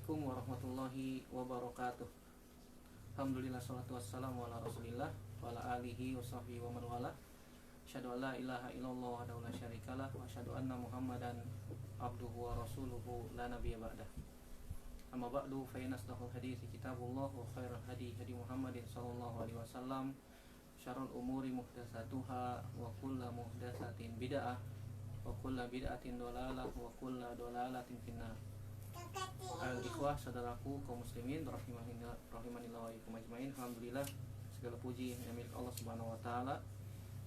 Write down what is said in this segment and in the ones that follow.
Assalamualaikum warahmatullahi wabarakatuh. Alhamdulillah, salatu wassalamu ala rasulillah wa ala alihi wa sahbihi wa man wala. Asyhadu an la ilaha illallah wahdahu la syarikalah wa asyhadu anna Muhammadan abduhu wa rasuluhu la nabiyya ba'dah. Amma ba'du, fa inna asdaqal hadithi kitabullah wa khairal hadi hadi Muhammadin sallallahu alaihi wasallam. Syarrul umuri muhdatsatuha wa kullu muhdatsatin bid'ah wa kullu bid'atin dhalalah wa kullu dhalalatin finnar. Al-ikhwah, saudaraku kaum muslimin rahimanillah wa ikum ajmain. Alhamdulillah, segala puji yang milik Allah Subhanahu wa taala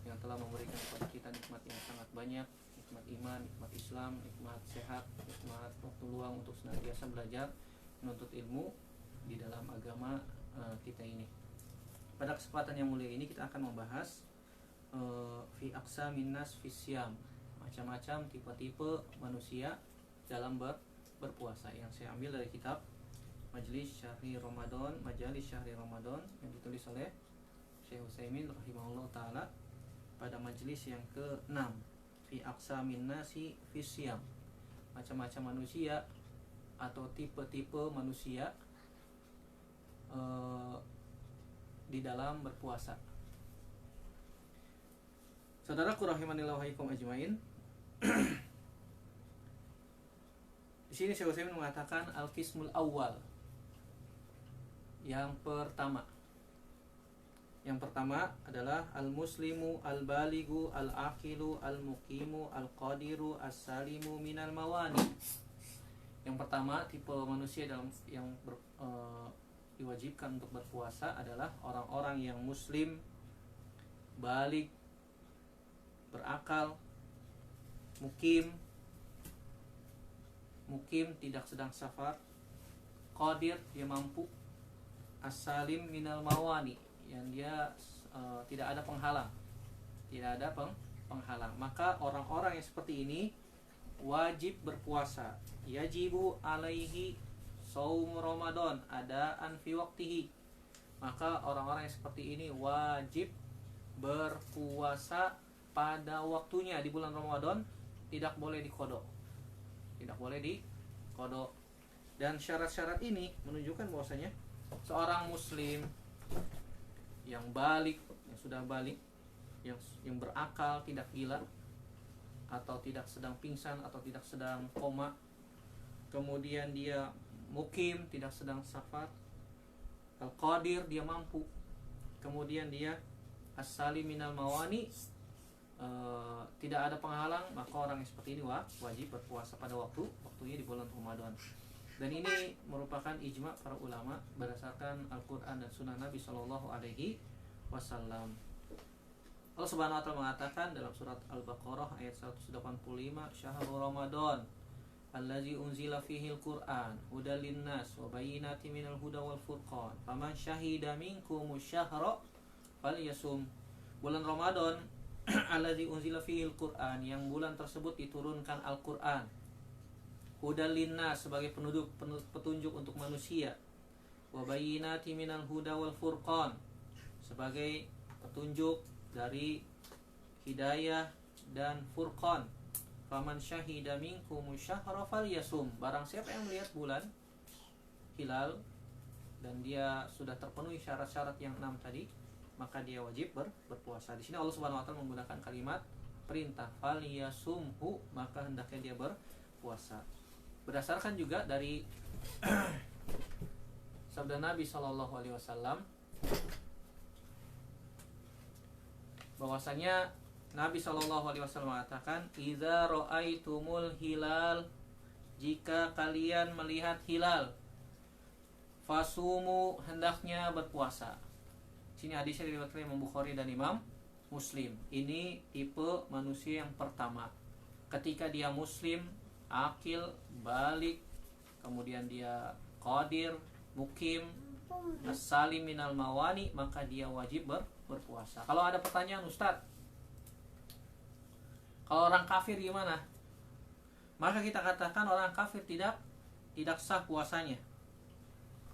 yang telah memberikan kepada kita nikmat yang sangat banyak, nikmat iman, nikmat Islam, nikmat sehat, nikmat waktu luang untuk senantiasa belajar menuntut ilmu di dalam agama kita ini. Pada kesempatan yang mulia ini kita akan membahas fi aqsamin nas fi syam, macam-macam tipe-tipe manusia dalam berpuasa, yang saya ambil dari kitab Majalis Syahri Ramadan yang ditulis oleh Syekh Utsaimin rahimahullah taala pada majelis yang ke-6, fi aqsamin nasi fi syam, macam-macam manusia atau tipe-tipe manusia di dalam berpuasa. Saudaraku rahimanillah wa ikum ajmain. Di sini Syekh Utsaimin mengatakan al-qismul awal, yang pertama adalah al-muslimu al-baligu al-aqilu al-muqimu al-qadiru as-salimu minal mawani. Yang pertama, tipe manusia yang diwajibkan untuk berpuasa adalah orang-orang yang muslim, balig, berakal, mukim tidak sedang safar, qadir dia mampu, as-salim minal mawani yang dia tidak ada penghalang. Maka orang-orang yang seperti ini wajib berpuasa. Yajibu alaihi shaum Ramadan adaan fi waqtihi. Maka orang-orang yang seperti ini wajib berpuasa pada waktunya di bulan Ramadan, tidak boleh diqodok. Dan syarat-syarat ini menunjukkan bahwasanya seorang muslim yang balik, yang sudah balik, yang berakal, tidak gila atau tidak sedang pingsan atau tidak sedang koma, kemudian dia mukim, tidak sedang safar, al-qadir dia mampu, kemudian dia as-salim minal mawani, tidak ada penghalang, maka orang yang seperti ini wajib berpuasa pada waktunya di bulan Ramadan. Dan ini merupakan ijma para ulama berdasarkan Al-Quran dan Sunnah Nabi Shallallahu Alaihi Wasallam. Allah Subhanahu Wa Taala mengatakan dalam surat Al-Baqarah ayat 185, Syahrul Ramadan allazi unzila fihi al-Quran hudal linnas wa bayyinatin minal huda wal furqan faman syahida minkumus syahra falyasum. Bulan Ramadan allazi unzila fihil Qur'an, yang bulan tersebut diturunkan Al-Qur'an, hudal linnas sebagai petunjuk untuk manusia, wa bayyinati minal huda wal furqan sebagai petunjuk dari hidayah dan furqan. Faman syahida minkum syahra falyasum, barang siapa yang melihat bulan hilal dan dia sudah terpenuhi syarat-syarat yang 6 tadi, maka dia wajib berpuasa. Di sini Allah Subhanahu wa taala menggunakan kalimat perintah, falyasumhu, maka hendaknya dia berpuasa. Berdasarkan juga dari sabda Nabi sallallahu alaihi wasallam bahwasanya Nabi sallallahu alaihi wasallam mengatakan, "Idza ra'aitumul hilal, jika kalian melihat hilal, fasumu, hendaknya berpuasa." Sini hadisnya diriwayatkan Imam Bukhari dan Imam Muslim. Ini tipe manusia yang pertama. Ketika dia muslim, akil, balik, kemudian dia qadir, mukim, as-salim minal mawani, maka dia wajib berpuasa. Kalau ada pertanyaan, Ustaz, kalau orang kafir gimana? Maka kita katakan orang kafir tidak sah puasanya.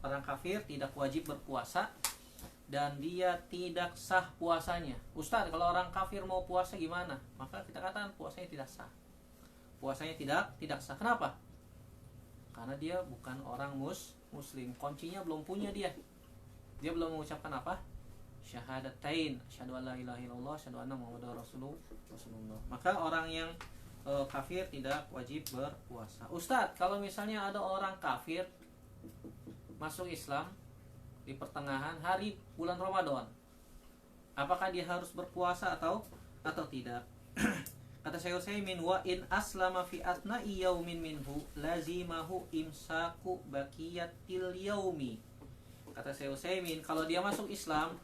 Orang kafir tidak wajib berpuasa dan dia tidak sah puasanya. Ustaz, kalau orang kafir mau puasa gimana? Maka kita katakan puasanya tidak sah. Puasanya tidak sah. Kenapa? karena dia bukan orang muslim. Kuncinya belum punya dia belum mengucapkan apa, syahadatain, asyhadu an la ilaha illallah, asyhadu anna muhammadar rasulullah. Maka orang yang kafir tidak wajib berpuasa. Ustadz, kalau misalnya ada orang kafir masuk Islam di pertengahan hari bulan Ramadan, apakah dia harus berpuasa atau tidak? Kata Syekh Utsaimin, wa in aslama fi atna'i yaumin minhu lazimahu imsaku baqiyatil yaumi. Kata Syekh Utsaimin, kalau dia masuk Islam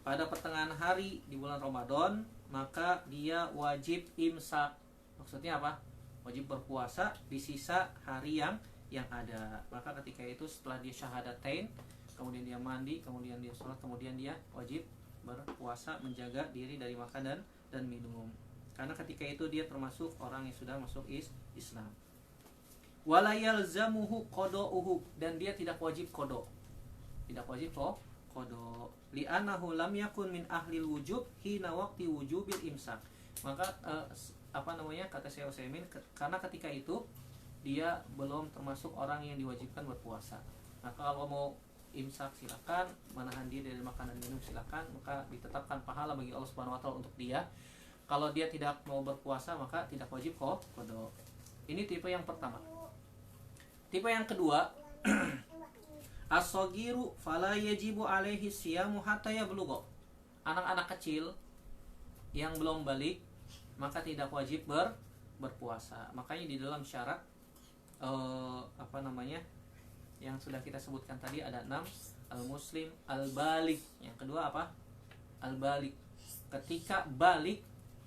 pada pertengahan hari di bulan Ramadan, maka dia wajib imsak. Maksudnya apa? Wajib berpuasa di sisa hari yang ada. Maka ketika itu setelah dia syahadatain, kemudian dia mandi, kemudian dia sholat, kemudian dia wajib berpuasa, menjaga diri dari makan dan minum. Karena ketika itu dia termasuk orang yang sudah masuk Islam. Wala yalzamuhu qada'uhu, dan dia tidak wajib qada. Tidak wajib qada. Li'annahu lam yakun min ahlil wujub hina waqti wujubil imsak. Maka kata Syekh Utsaimin, karena ketika itu dia belum termasuk orang yang diwajibkan berpuasa. Maka kalau mau imsak silakan, menahan diri dari makanan minum silakan, maka ditetapkan pahala bagi Allah Subhanahu wa taala untuk dia. Kalau dia tidak mau berpuasa maka tidak wajib qada. Ini tipe yang pertama. Tipe yang kedua, as-saghiru fala yajibu alaihi siyamu hatta yablugha. Anak-anak kecil yang belum balik maka tidak wajib berpuasa. Makanya di dalam syarat yang sudah kita sebutkan tadi ada 6, al-muslim, al-balik. Yang kedua apa? Al-balik. Ketika balik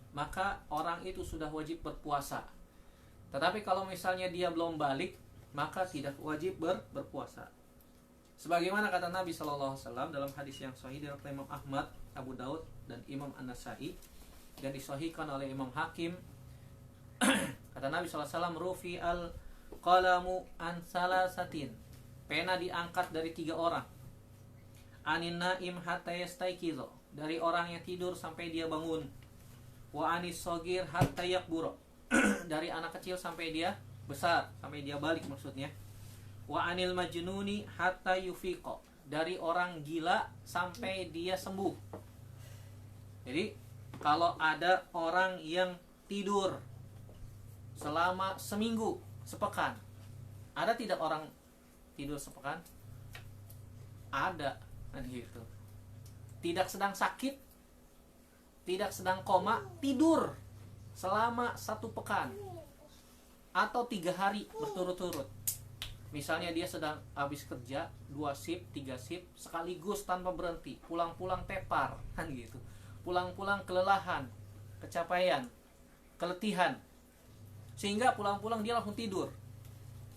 maka orang itu sudah wajib berpuasa. Tetapi kalau misalnya dia belum balik maka tidak wajib berpuasa. Sebagaimana kata Nabi SAW dalam hadis yang sahih dari Imam Ahmad, Abu Daud dan Imam An-Nasai, dan disahihkan oleh Imam Hakim. Kata Nabi SAW, rufi al-qalamu an salasatin, pena diangkat dari 3 orang. Anin naim hatta yastaiqizo, dari orang yang tidur sampai dia bangun. Wa anis sogir hatta yakburo, dari anak kecil sampai dia besar, sampai dia balik maksudnya. Wa anil majnuni hatta yufiqo, dari orang gila sampai dia sembuh. Jadi kalau ada orang yang tidur selama seminggu, sepekan, ada tidak orang tidur sepekan? Ada, kan gitu. Tidak sedang sakit, tidak sedang koma, tidur selama 1 pekan atau 3 hari berturut-turut. Misalnya dia sedang habis kerja 2 shift, 3 shift sekaligus tanpa berhenti, pulang-pulang tepar, kan gitu. Pulang-pulang kelelahan, kecapaian, keletihan, sehingga pulang-pulang dia langsung tidur.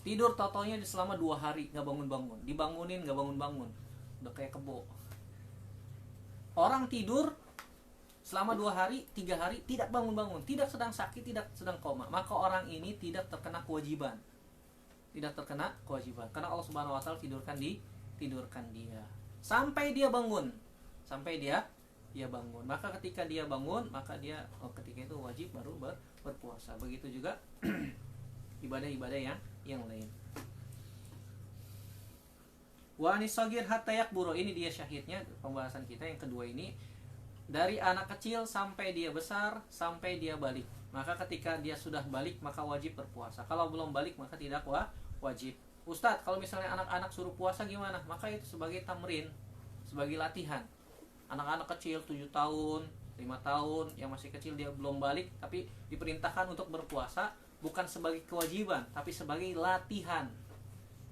Tidur totalnya selama 2 hari nggak bangun-bangun, dibangunin nggak bangun-bangun, udah kayak kebo. Orang tidur selama 2 hari, 3 hari tidak bangun-bangun, tidak sedang sakit, tidak sedang koma, maka orang ini tidak terkena kewajiban. Tidak terkena kewajiban karena Allah Subhanahu wa taala tidurkan dia sampai dia bangun. Sampai dia bangun. Maka ketika dia bangun, maka dia ketika itu wajib baru berpuasa. Begitu juga ibadah-ibadah yang lain. Wa anisagir hatta yakburo, ini dia syahidnya pembahasan kita yang kedua ini. Dari anak kecil sampai dia besar, sampai dia balik. Maka ketika dia sudah balik maka wajib berpuasa. Kalau belum balik maka tidak wajib. Ustadz, kalau misalnya anak-anak suruh puasa gimana? Maka itu sebagai tamrin, sebagai latihan. Anak-anak kecil 7 tahun, 5 tahun yang masih kecil dia belum balik tapi diperintahkan untuk berpuasa, bukan sebagai kewajiban tapi sebagai latihan.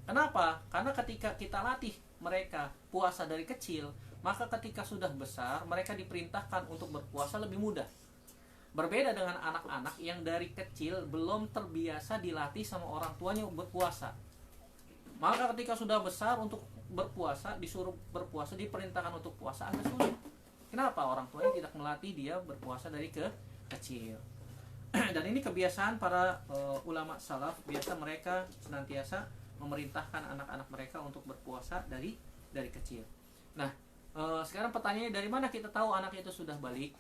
Kenapa? Karena ketika kita latih mereka puasa dari kecil, maka ketika sudah besar mereka diperintahkan untuk berpuasa lebih mudah. Berbeda dengan anak-anak yang dari kecil belum terbiasa dilatih sama orang tuanya berpuasa. Maka ketika sudah besar untuk berpuasa, disuruh berpuasa, diperintahkan untuk puasa, agak sulit. Kenapa? Orang tuanya tidak melatih dia berpuasa dari kecil. Dan ini kebiasaan para ulama salaf, biasa mereka senantiasa memerintahkan anak-anak mereka untuk berpuasa dari kecil. Nah, sekarang pertanyaannya, dari mana kita tahu anak itu sudah balik?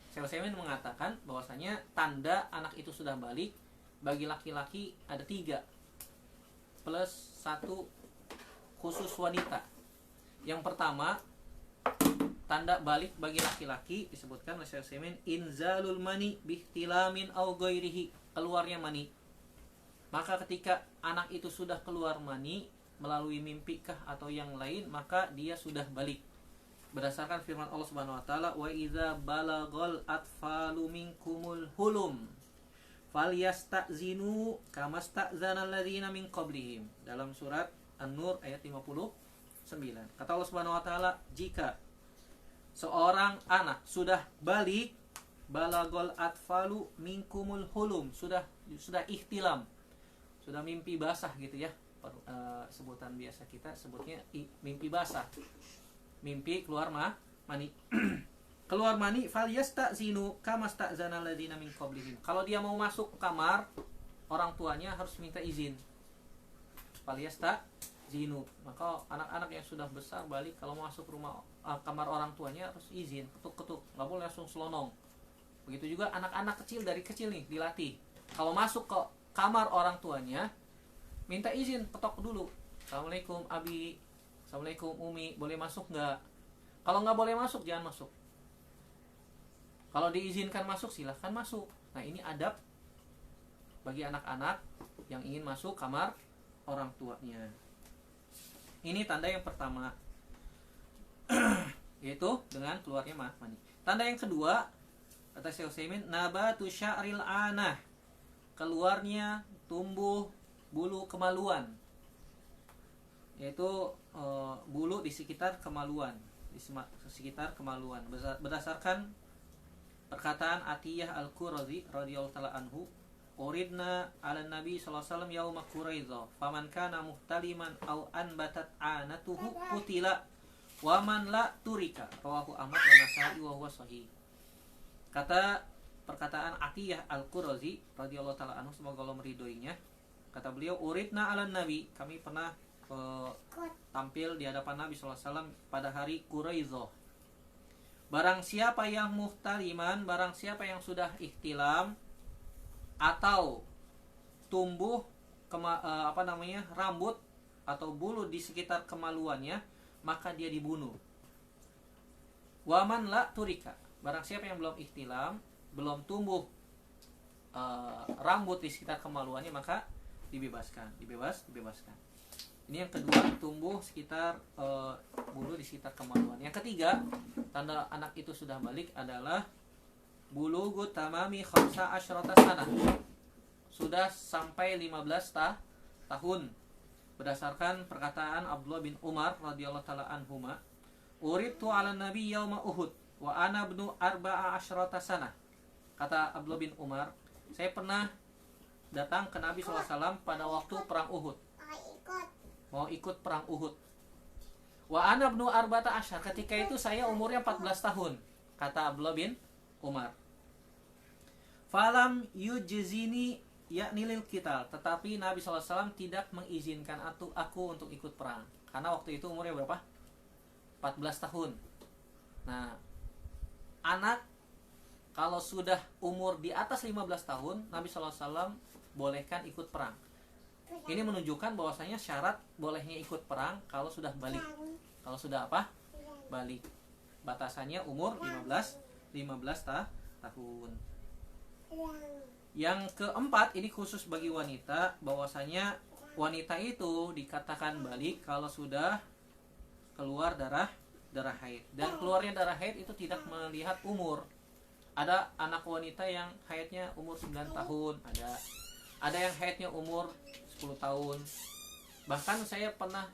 Syekh Utsaimin mengatakan bahwasanya tanda anak itu sudah balik bagi laki-laki ada 3. plus 1 khusus wanita. Yang pertama, tanda balik bagi laki-laki disebutkan oleh Syekh Utsaimin, inzalul mani bihtilamin au ghairihi, keluarnya mani. Maka ketika anak itu sudah keluar mani melalui mimpi kah atau yang lain, maka dia sudah balik. Berdasarkan firman Allah Subhanahu wa taala, wa idza balagal atfalu minkumul hulum falyastazinu kamastazana alladzina min qablihim, dalam surat An-Nur ayat 59. Kata Allah Subhanahu wa taala, jika seorang anak sudah balik, balagol atfalu minkumul hulum, sudah ihtilam, sudah mimpi basah gitu ya. Sebutan biasa kita sebutnya mimpi basah. Mimpi keluar mani. Keluar mani, falyastazinu kamastazana alladzina min qablihim. Kalau dia mau masuk kamar orang tuanya harus minta izin. Falyastazinu. Maka anak-anak yang sudah besar balik kalau masuk rumah kamar orang tuanya harus izin, ketuk-ketuk, nggak boleh langsung selonong. Begitu juga anak-anak kecil, dari kecil nih dilatih. Kalau masuk ke kamar orang tuanya minta izin, ketok dulu. Assalamualaikum Abi, Assalamualaikum Umi, boleh masuk nggak? Kalau nggak boleh masuk, jangan masuk. Kalau diizinkan masuk, silahkan masuk. Nah, ini adab bagi anak-anak yang ingin masuk kamar orang tuanya. Ini tanda yang pertama, yaitu dengan keluarnya mani. Tanda yang kedua, kata Syekh Utsaimin, nabatu sya'ril anah, keluarnya tumbuh bulu kemaluan, yaitu bulu di sekitar kemaluan, berdasarkan perkataan Atiyah Al-Qurazi radhiyallahu taala anhu, uridna 'ala Nabi sallallahu alaihi wasallam yauma Quraidzah, faman kana muhtaliman aw anbatat 'anatuhu qutila wa man la turika, rawahu Ahmad wa Nasa'i wa huwa sahih. Kata perkataan Atiyah Al-Qurazi radhiyallahu taala anhu, semoga Allah meridhoinya, kata beliau, uridna 'ala Nabi, kami pernah tampil di hadapan Nabi sallallahu alaihi wasallam pada hari Quraidzah. Barang siapa yang muhtaliman, barang siapa yang sudah ihtilam atau tumbuh rambut atau bulu di sekitar kemaluannya, maka dia dibunuh. Waman la turika, barang siapa yang belum ihtilam, belum tumbuh rambut di sekitar kemaluannya, maka dibebaskan. Ini yang kedua, tumbuh sekitar bulu di sekitar kemaluan. Yang ketiga, tanda anak itu sudah balik adalah bulugu tamami khamsa asyrata sanah, sudah sampai 15 tahun. Berdasarkan perkataan Abdullah bin Umar radhiyallahu taala anhuma, uridtu 'ala nabi yauma Uhud wa ana ibnu arba'a asyrata sanah. Kata Abdullah bin Umar, saya pernah datang ke Nabi SAW pada waktu perang Uhud, mau ikut perang Uhud. Wa ana ibnu arba'ata asyar, ketika itu saya umurnya 14 tahun, kata Abdullah bin Umar. Falam yujzini yaknilil qital, tetapi Nabi SAW tidak mengizinkan aku untuk ikut perang, karena waktu itu umurnya berapa? 14 tahun. Nah, anak kalau sudah umur di atas 15 tahun, Nabi SAW bolehkan ikut perang. Ini menunjukkan bahwasanya syarat bolehnya ikut perang kalau sudah balik. Kalau sudah apa? Balik. Batasannya umur 15 tahun. Yang keempat, ini khusus bagi wanita, bahwasanya wanita itu dikatakan balik kalau sudah keluar darah haid. Dan keluarnya darah haid itu tidak melihat umur. Ada anak wanita yang haidnya umur 9 tahun, ada yang haidnya umur 10 tahun. Bahkan saya pernah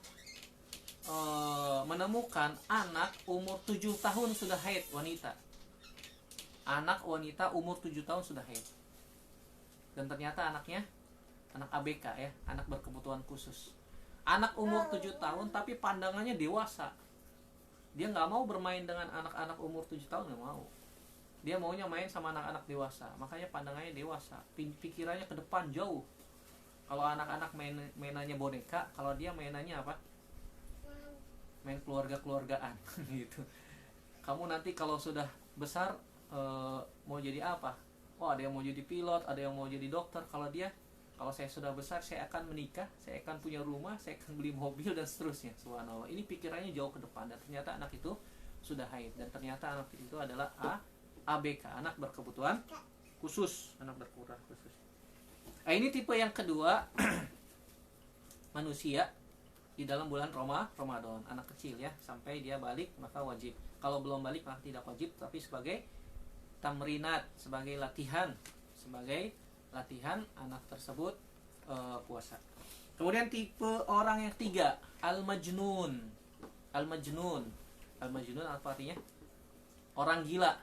menemukan anak umur 7 tahun sudah haid, wanita. Anak wanita umur 7 tahun sudah haid. Dan ternyata anaknya anak ABK ya, anak berkebutuhan khusus. Anak umur 7 tahun tapi pandangannya dewasa. Dia nggak mau bermain dengan anak-anak umur 7 tahun, nggak mau. Dia maunya main sama anak-anak dewasa. Makanya pandangannya dewasa, pikirannya ke depan jauh. Kalau anak-anak mainannya boneka, kalau dia mainannya apa? Main keluarga-keluargaan gitu. Kamu nanti kalau sudah besar mau jadi apa? Oh, ada yang mau jadi pilot, ada yang mau jadi dokter. Kalau dia Kalau saya sudah besar, saya akan menikah, saya akan punya rumah, saya akan beli mobil dan seterusnya. Subhanallah. Ini pikirannya jauh ke depan, dan ternyata anak itu sudah haid, dan ternyata anak itu adalah ABK, anak berkebutuhan khusus, anak berkebutuhan khusus. Nah, ini tipe yang kedua manusia di dalam bulan Ramadan, anak kecil ya, sampai dia balik maka wajib. Kalau belum balik maka tidak wajib, tapi sebagai tamrinat, sebagai latihan anak tersebut puasa. Kemudian tipe orang yang ketiga, al-majnun. Al-majnun apa artinya? Orang gila.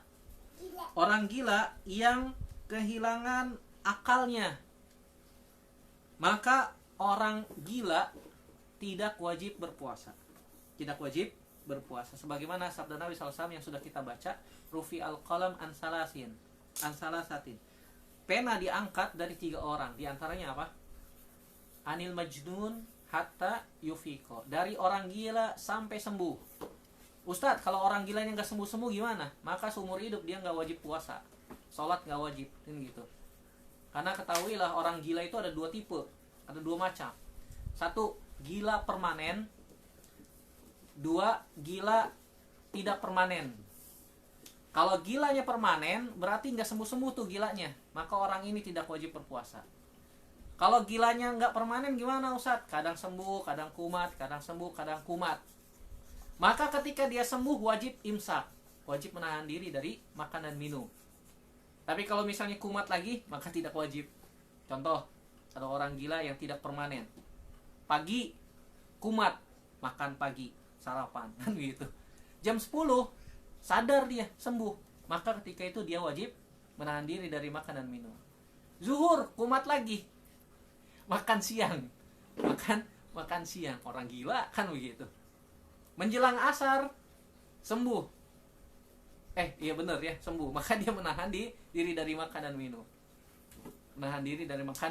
Orang gila yang kehilangan akalnya. Maka orang gila tidak wajib berpuasa. Tidak wajib berpuasa. Sebagaimana sabda Nabi SAW yang sudah kita baca, rufi al-qalam an salasatin. Pena diangkat dari 3 orang. Di antaranya apa? Anil majnun hatta yufiko. Dari orang gila sampai sembuh. Ustadz, kalau orang gilanya nggak sembuh-sembuh gimana? Maka seumur hidup dia nggak wajib puasa. Sholat nggak wajib. Gitu. Karena ketahuilah orang gila itu ada 2 tipe. Ada 2 macam. 1, gila permanen. 2, gila tidak permanen. Kalau gilanya permanen, berarti nggak sembuh-sembuh tuh gilanya. Maka orang ini tidak wajib berpuasa. Kalau gilanya nggak permanen gimana Ustadz? Kadang sembuh, kadang kumat, kadang sembuh, kadang kumat. Maka ketika dia sembuh wajib imsak. Wajib menahan diri dari makan dan minum. Tapi kalau misalnya kumat lagi, maka tidak wajib. Contoh, ada orang gila yang tidak permanen. Pagi, kumat, makan pagi, sarapan, kan gitu. Jam 10, sadar dia, sembuh. Maka ketika itu dia wajib menahan diri dari makan dan minum. Zuhur, kumat lagi. Makan siang. Makan siang. Orang gila kan begitu. Menjelang asar, sembuh. Iya benar ya, sembuh. Maka dia menahan diri dari makan dan minum. Menahan diri dari makan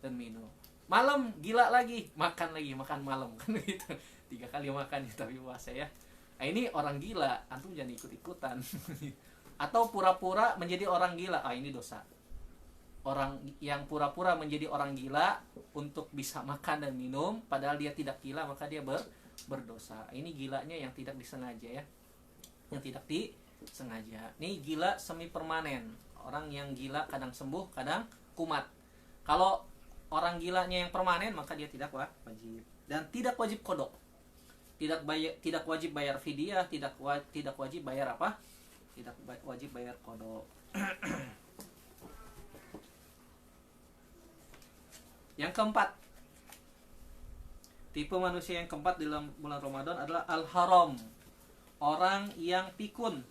dan minum. Malam, gila lagi. Makan malam. Kan begitu. 3 kali makan ya, tapi puasa ya. Nah, ini orang gila, antum jangan ikut-ikutan. Atau pura-pura menjadi orang gila, ini dosa. Orang yang pura-pura menjadi orang gila untuk bisa makan dan minum, padahal dia tidak gila, maka dia berdosa. Ini gilanya yang tidak disengaja ya. Yang tidak disengaja. Ini gila semi permanen. Orang yang gila kadang sembuh, kadang kumat. Kalau orang gilanya yang permanen, maka dia tidak wajib. Dan tidak wajib qada. Tidak wajib bayar fidyah, tidak wajib bayar apa? Tidak wajib bayar qada. Yang keempat, tipe manusia yang keempat dalam bulan Ramadan adalah al-haram. Orang yang pikun.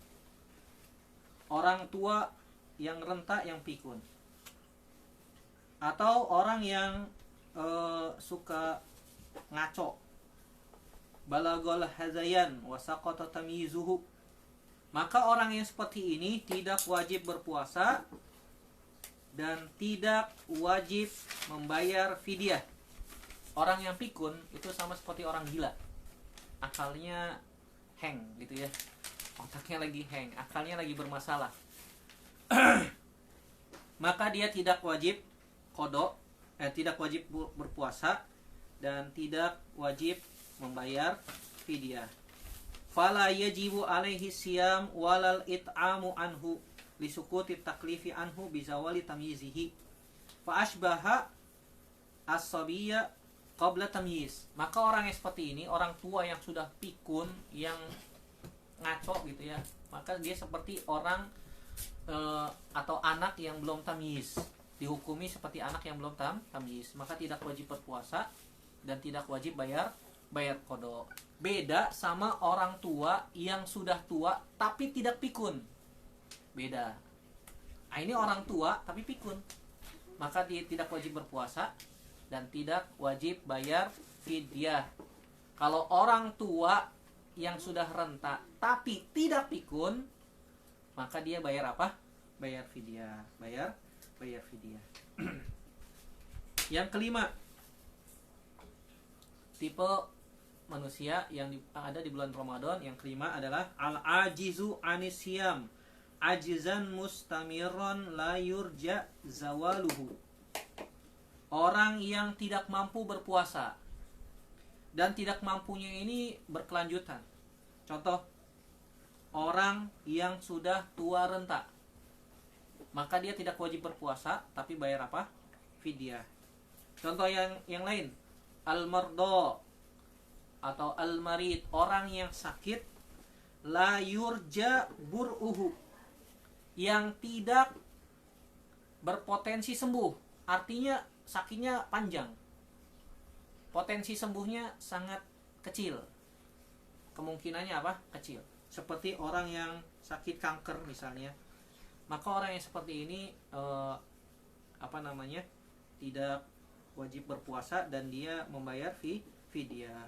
Orang tua yang renta yang pikun. Atau orang yang suka ngaco. Balagol hazayan wasaqata tamyizuhu. Maka orang yang seperti ini tidak wajib berpuasa dan tidak wajib membayar fidyah. Orang yang pikun itu sama seperti orang gila. Akalnya hang gitu ya. Otaknya lagi hang, akalnya lagi bermasalah. Maka dia tidak wajib qada, tidak wajib berpuasa dan tidak wajib membayar fidyah. Fala yajibu alaihi siyam walal it'amu anhu lisukuti taklifi anhu bizawali tamyizihi fa asbaha as-sabiyya qabla tamyiz. Maka orang yang seperti ini, orang tua yang sudah pikun, yang ngaco gitu ya, maka dia seperti orang atau anak yang belum tamyiz, dihukumi seperti anak yang belum tamyiz, maka tidak wajib berpuasa dan tidak wajib bayar qada. Beda sama orang tua yang sudah tua tapi tidak pikun. Beda. Nah, ini orang tua tapi pikun. Maka dia tidak wajib berpuasa dan tidak wajib bayar fidyah. Kalau orang tua yang sudah renta tapi tidak pikun, maka dia bayar apa? Bayar fidyah. Bayar fidyah. Yang kelima, tipe manusia yang ada di bulan Ramadan yang kelima adalah al-ajizu anisyam ajizan mustamiran la yurja zawaluhu. orang yang tidak mampu berpuasa, dan tidak mampunya ini berkelanjutan. Contoh, orang yang sudah tua renta, maka dia tidak wajib berpuasa, tapi bayar apa? Fidyah. Contoh yang lain, al-mardo atau al-marid, orang yang sakit, la yurja bur'uhu, yang tidak berpotensi sembuh, artinya sakitnya panjang, potensi sembuhnya sangat kecil, kemungkinannya apa? Kecil. Seperti orang yang sakit kanker misalnya, maka orang yang seperti ini tidak wajib berpuasa dan dia membayar fidyah.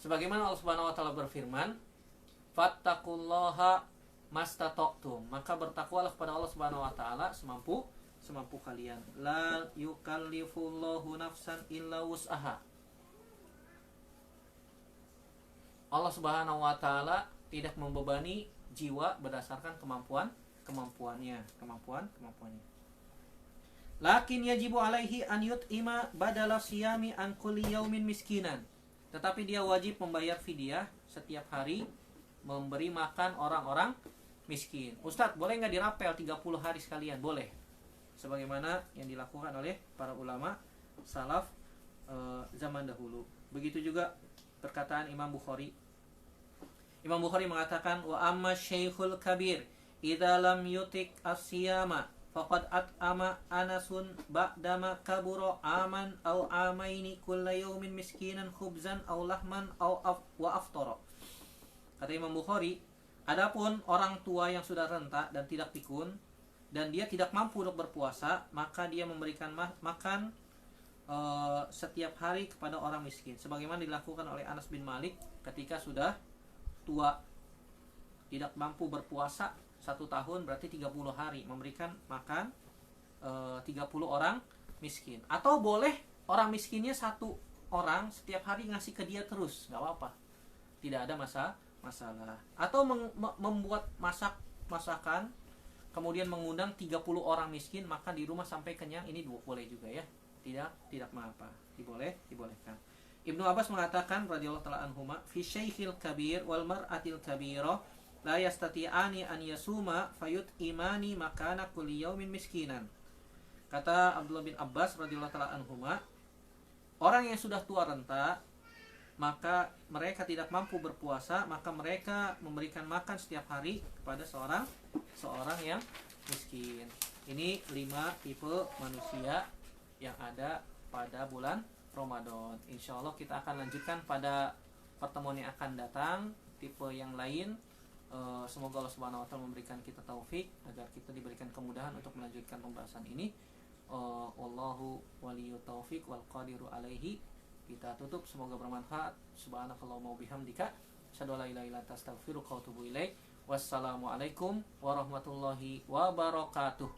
Sebagaimana Allah Subhanahu wa taala berfirman, fattaqullaha mastata'tum, maka bertakwalah kepada Allah Subhanahu wa taala semampu kalian. La yukallifullahu nafsan illa wus'aha. Allah Subhanahu wa taala tidak membebani jiwa berdasarkan kemampuannya. Lakin yajibu alaihi an yut'ima badala siyami an kulli yaumin miskinan. Tetapi dia wajib membayar fidyah setiap hari, memberi makan orang-orang miskin. Ustadz, boleh nggak dirapel 30 hari sekalian? Boleh. Sebagaimana yang dilakukan oleh para ulama salaf zaman dahulu. Begitu juga perkataan Imam Bukhari. Imam Bukhari mengatakan, wa amma syaikhul kabir idza lam yutik as-siyama faqad at'ama Anasun ba'dama kabura aman aw amaini kulla yaumin miskinan khubzan aw lahman aw wa aftara. Kata Imam Bukhari, adapun orang tua yang sudah renta dan tidak pikun dan dia tidak mampu untuk berpuasa, maka dia memberikan makan setiap hari kepada orang miskin, sebagaimana dilakukan oleh Anas bin Malik ketika sudah tua, tidak mampu berpuasa 1 tahun, berarti 30 hari memberikan makan 30 orang miskin. Atau boleh orang miskinnya 1 orang setiap hari ngasih ke dia terus, nggak apa-apa, tidak ada masalah. Atau membuat masakan kemudian mengundang 30 orang miskin makan di rumah sampai kenyang, ini boleh juga ya, tidak mengapa, dibolehkan. Ibnu Abbas mengatakan radhiyallahu taala anhuma, fi syaikhil kabir wal mar'atil kabira la yastati'ani an yasuma fayut imani makana kulli yaumin miskinan. Kata Abdullah bin Abbas radhiyallahu taala anhuma, orang yang sudah tua renta, maka mereka tidak mampu berpuasa, maka mereka memberikan makan setiap hari kepada seorang yang miskin. Ini 5 tipe manusia yang ada pada bulan Ramadan. Insya Allah kita akan lanjutkan pada pertemuan yang akan datang tipe yang lain. Semoga Allah Subhanahu wa taala memberikan kita taufik agar kita diberikan kemudahan untuk melanjutkan pembahasan ini. Wallahu waliyut taufik wal qadiru alaihi. Kita tutup, semoga bermanfaat. Subhanakallahumma wabihamdika, asyhadu an la ilaha illa anta, astaghfiruka wa atubu ilaik. Wassalamualaikum warahmatullahi wabarakatuh.